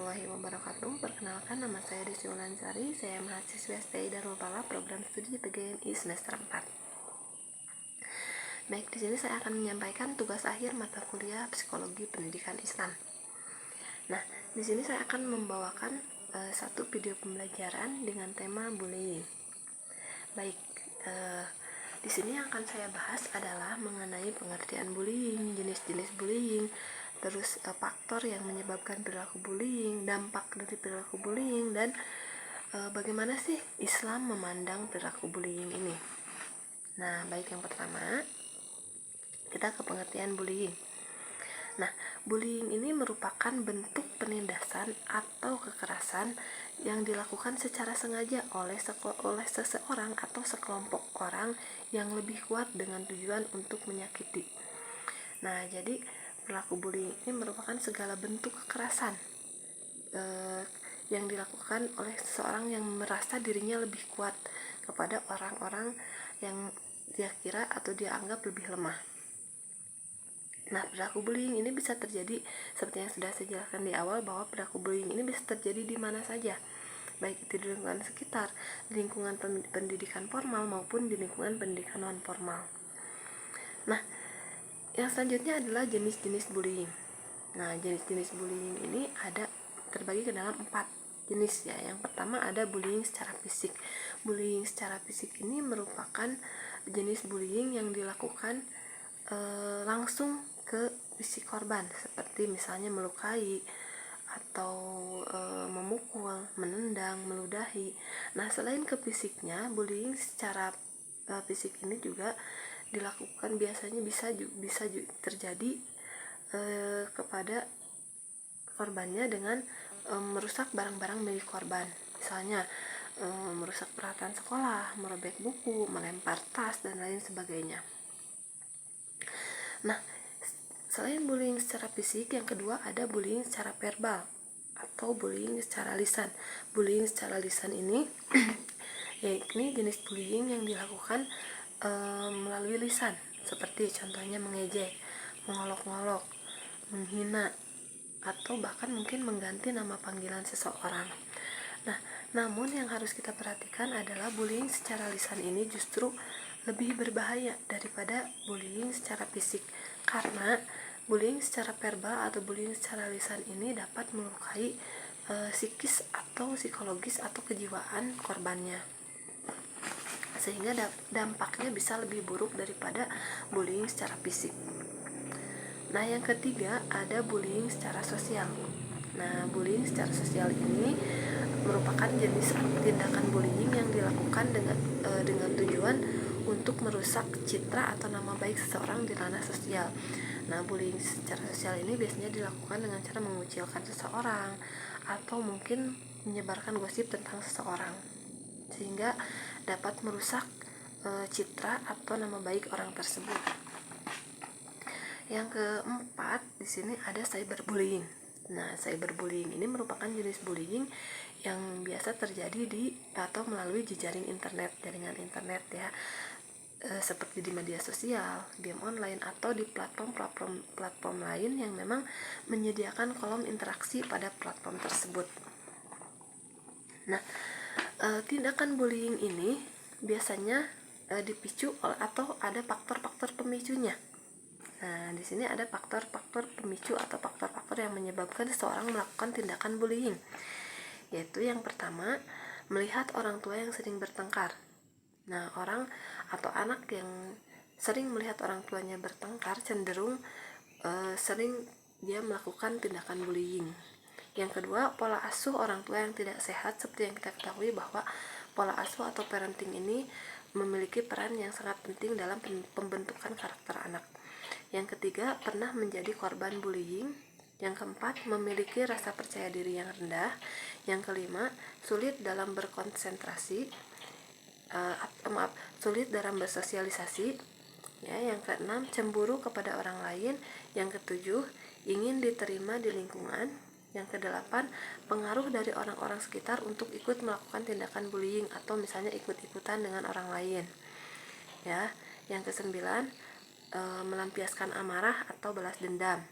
warahmatullahi wabarakatuh. Perkenalkan, nama saya Desi Ulansari. Saya mahasiswa STI Darul Palah program studi PGNI semester 4. Baik, di sini saya akan menyampaikan tugas akhir mata kuliah Psikologi Pendidikan Islam. Nah, di sini saya akan membawakan satu video pembelajaran dengan tema bullying. Baik, di sini yang akan saya bahas adalah mengenai pengertian bullying, jenis-jenis bullying, terus faktor yang menyebabkan perilaku bullying, dampak dari perilaku bullying, dan bagaimana sih Islam memandang perilaku bullying ini. Nah, baik, yang pertama kita ke pengertian bullying. Nah, bullying ini merupakan bentuk penindasan atau kekerasan yang dilakukan secara sengaja oleh seseorang atau sekelompok orang yang lebih kuat dengan tujuan untuk menyakiti. Nah, jadi perilaku bullying ini merupakan segala bentuk kekerasan yang dilakukan oleh seseorang yang merasa dirinya lebih kuat kepada orang-orang yang dia kira atau dia anggap lebih lemah. Nah, perilaku bullying ini bisa terjadi seperti yang sudah saya jelaskan di awal, bahwa perilaku bullying ini bisa terjadi di mana saja, baik itu di lingkungan sekitar, di lingkungan pendidikan formal maupun di lingkungan pendidikan non formal. Nah, yang selanjutnya adalah jenis-jenis bullying. Nah, jenis-jenis bullying ini terbagi ke dalam 4 jenis ya. Yang pertama ada bullying secara fisik. Bullying secara fisik ini merupakan jenis bullying yang dilakukan langsung ke fisik korban, seperti misalnya melukai atau memukul, menendang, meludahi. Nah, selain ke fisiknya, bullying secara fisik ini juga dilakukan biasanya bisa terjadi kepada korbannya dengan merusak barang-barang milik korban, misalnya merusak peralatan sekolah, merobek buku, melempar tas, dan lain sebagainya. Nah, selain bullying secara fisik, yang kedua ada bullying secara verbal atau bullying secara lisan. Bullying secara lisan ini yakni jenis bullying yang dilakukan melalui lisan, seperti contohnya mengejek, mengolok-olok, menghina, atau bahkan mungkin mengganti nama panggilan seseorang. Nah, namun yang harus kita perhatikan adalah bullying secara lisan ini justru lebih berbahaya daripada bullying secara fisik, karena bullying secara verbal atau bullying secara lisan ini dapat melukai psikis atau psikologis atau kejiwaan korbannya, sehingga dampaknya bisa lebih buruk daripada bullying secara fisik. Nah, yang ketiga ada bullying secara sosial. Nah, bullying secara sosial ini merupakan jenis tindakan bullying yang dilakukan dengan tujuan untuk merusak citra atau nama baik seseorang di ranah sosial. Nah, bullying secara sosial ini biasanya dilakukan dengan cara mengucilkan seseorang atau mungkin menyebarkan gosip tentang seseorang, sehingga dapat merusak citra atau nama baik orang tersebut. Yang keempat, di sini ada cyberbullying. Nah, cyberbullying ini merupakan jenis bullying yang biasa terjadi atau melalui jaringan internet ya, seperti di media sosial, game online, atau di platform lain yang memang menyediakan kolom interaksi pada platform tersebut. Nah, tindakan bullying ini biasanya dipicu atau ada faktor-faktor pemicunya. Nah, di sini ada faktor-faktor pemicu atau faktor-faktor yang menyebabkan seseorang melakukan tindakan bullying, yaitu yang pertama, melihat orang tua yang sering bertengkar. Nah, orang atau anak yang sering melihat orang tuanya bertengkar cenderung sering dia melakukan tindakan bullying. Yang kedua, pola asuh orang tua yang tidak sehat. Seperti yang kita ketahui bahwa pola asuh atau parenting ini memiliki peran yang sangat penting dalam pembentukan karakter anak. Yang ketiga, pernah menjadi korban bullying. Yang keempat, memiliki rasa percaya diri yang rendah. Yang kelima, sulit dalam berkonsentrasi, sulit dalam bersosialisasi. Ya, yang keenam, cemburu kepada orang lain. Yang ketujuh, ingin diterima di lingkungan. Yang kedelapan, pengaruh dari orang-orang sekitar untuk ikut melakukan tindakan bullying atau misalnya ikut-ikutan dengan orang lain. Ya, yang kesembilan, melampiaskan amarah atau balas dendam.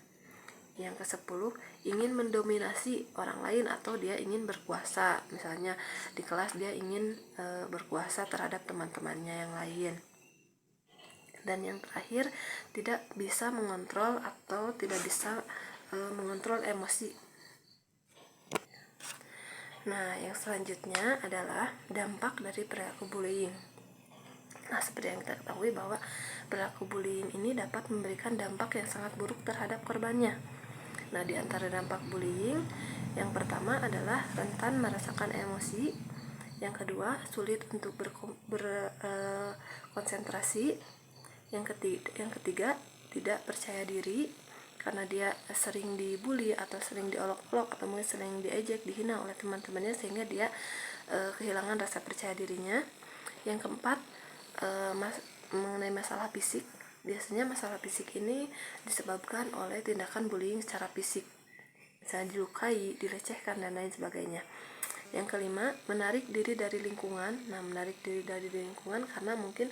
Yang ke-10, ingin mendominasi orang lain atau dia ingin berkuasa. Misalnya di kelas dia ingin berkuasa terhadap teman-temannya yang lain. Dan yang terakhir, tidak bisa mengontrol atau tidak bisa mengontrol emosi. Nah, yang selanjutnya adalah dampak dari perilaku bullying. Nah, seperti yang kita ketahui bahwa perilaku bullying ini dapat memberikan dampak yang sangat buruk terhadap korbannya. Nah, di antara dampak bullying, yang pertama adalah rentan merasakan emosi. Yang kedua, sulit untuk berkonsentrasi. Yang ketiga, tidak percaya diri karena dia sering dibully atau sering diolok-olok atau mungkin sering diejek, dihina oleh teman-temannya sehingga dia kehilangan rasa percaya dirinya. Yang keempat, mengenai masalah fisik. Biasanya masalah fisik ini disebabkan oleh tindakan bullying secara fisik, misalnya dilukai, dilecehkan, dan lain sebagainya. Yang kelima, menarik diri dari lingkungan. Nah, menarik diri dari lingkungan karena mungkin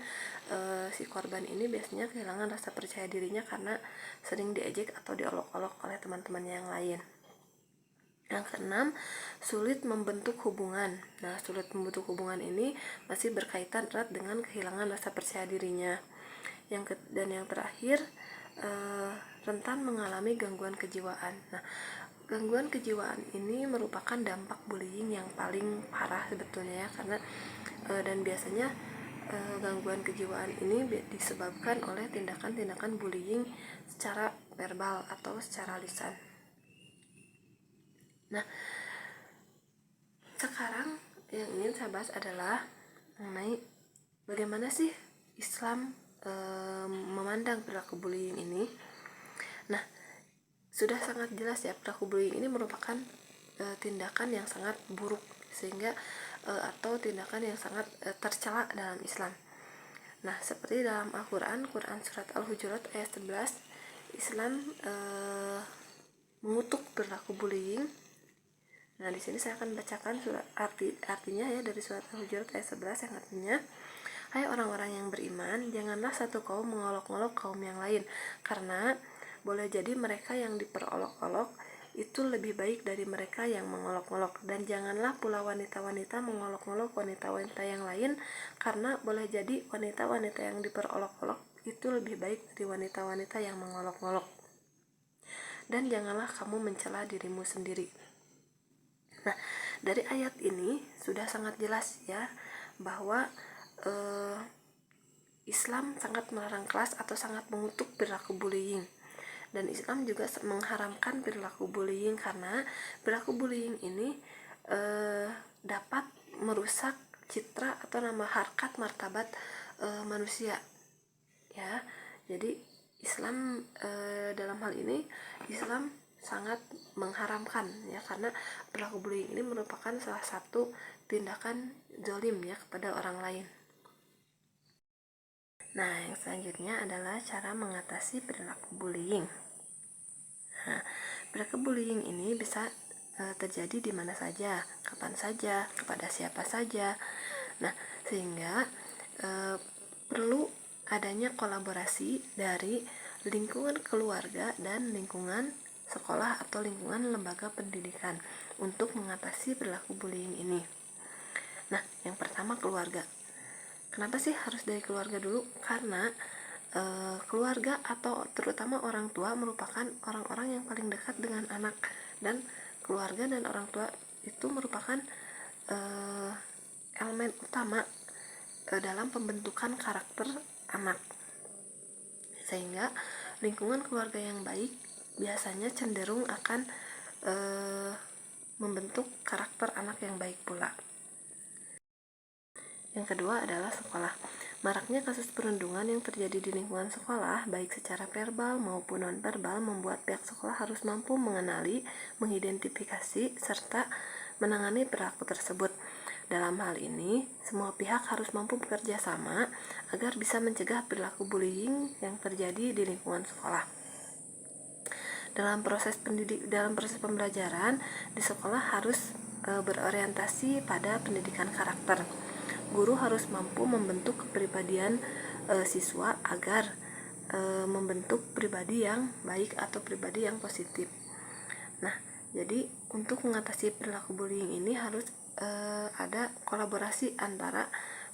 si korban ini biasanya kehilangan rasa percaya dirinya karena sering diejek atau diolok-olok oleh teman-temannya yang lain. Yang keenam, sulit membentuk hubungan. Nah, sulit membentuk hubungan ini masih berkaitan erat dengan kehilangan rasa percaya dirinya. Dan yang terakhir, rentan mengalami gangguan kejiwaan. Nah, gangguan kejiwaan ini merupakan dampak bullying yang paling parah sebetulnya ya, karena dan biasanya gangguan kejiwaan ini disebabkan oleh tindakan-tindakan bullying secara verbal atau secara lisan. Nah, sekarang yang ingin saya bahas adalah mengenai bagaimana sih Islam memandang perilaku bullying ini. Nah, sudah sangat jelas ya, perilaku bullying ini merupakan tindakan yang sangat buruk sehingga atau tindakan yang sangat tercela dalam Islam. Nah, seperti dalam Al-Quran, surat Al-Hujurat ayat 11, Islam mengutuk perilaku bullying. Nah, di sini saya akan bacakan artinya ya dari surat Al-Hujurat ayat 11 yang artinya, hai orang-orang yang beriman, janganlah satu kaum mengolok-olok kaum yang lain, karena boleh jadi mereka yang diperolok-olok itu lebih baik dari mereka yang mengolok-olok, dan janganlah pula wanita-wanita mengolok-olok wanita-wanita yang lain, karena boleh jadi wanita-wanita yang diperolok-olok itu lebih baik dari wanita-wanita yang mengolok-olok, dan janganlah kamu mencela dirimu sendiri. Nah, dari ayat ini sudah sangat jelas ya bahwa Islam sangat melarang keras atau sangat mengutuk perilaku bullying. Dan Islam juga mengharamkan perilaku bullying karena perilaku bullying ini dapat merusak citra atau nama harkat martabat manusia. Ya, jadi Islam dalam hal ini Islam sangat mengharamkan ya, karena perilaku bullying ini merupakan salah satu tindakan zalim ya kepada orang lain. Nah, yang selanjutnya adalah cara mengatasi perilaku bullying. Nah, perilaku bullying ini bisa terjadi di mana saja, kapan saja, kepada siapa saja. Nah, sehingga perlu adanya kolaborasi dari lingkungan keluarga dan lingkungan sekolah atau lingkungan lembaga pendidikan untuk mengatasi perilaku bullying ini. Nah, yang pertama keluarga. Kenapa sih harus dari keluarga dulu? Karena keluarga atau terutama orang tua merupakan orang-orang yang paling dekat dengan anak, dan keluarga dan orang tua itu merupakan elemen utama dalam pembentukan karakter anak. Sehingga lingkungan keluarga yang baik biasanya cenderung akan membentuk karakter anak yang baik pula. Yang kedua adalah sekolah. Maraknya kasus perundungan yang terjadi di lingkungan sekolah, baik secara verbal maupun non-verbal, membuat pihak sekolah harus mampu mengenali, mengidentifikasi, serta menangani perilaku tersebut. Dalam hal ini, semua pihak harus mampu bekerja sama agar bisa mencegah perilaku bullying yang terjadi di lingkungan sekolah. Dalam proses pembelajaran di sekolah harus berorientasi pada pendidikan karakter. Guru harus mampu membentuk kepribadian siswa agar membentuk pribadi yang baik atau pribadi yang positif. Nah, jadi untuk mengatasi perilaku bullying ini harus ada kolaborasi antara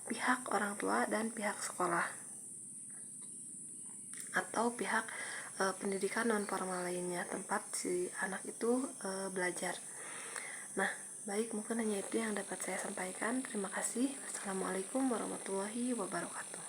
pihak orang tua dan pihak sekolah atau pihak pendidikan non formal lainnya, tempat si anak itu belajar. Nah, baik, mungkin hanya itu yang dapat saya sampaikan. Terima kasih. Assalamualaikum warahmatullahi wabarakatuh.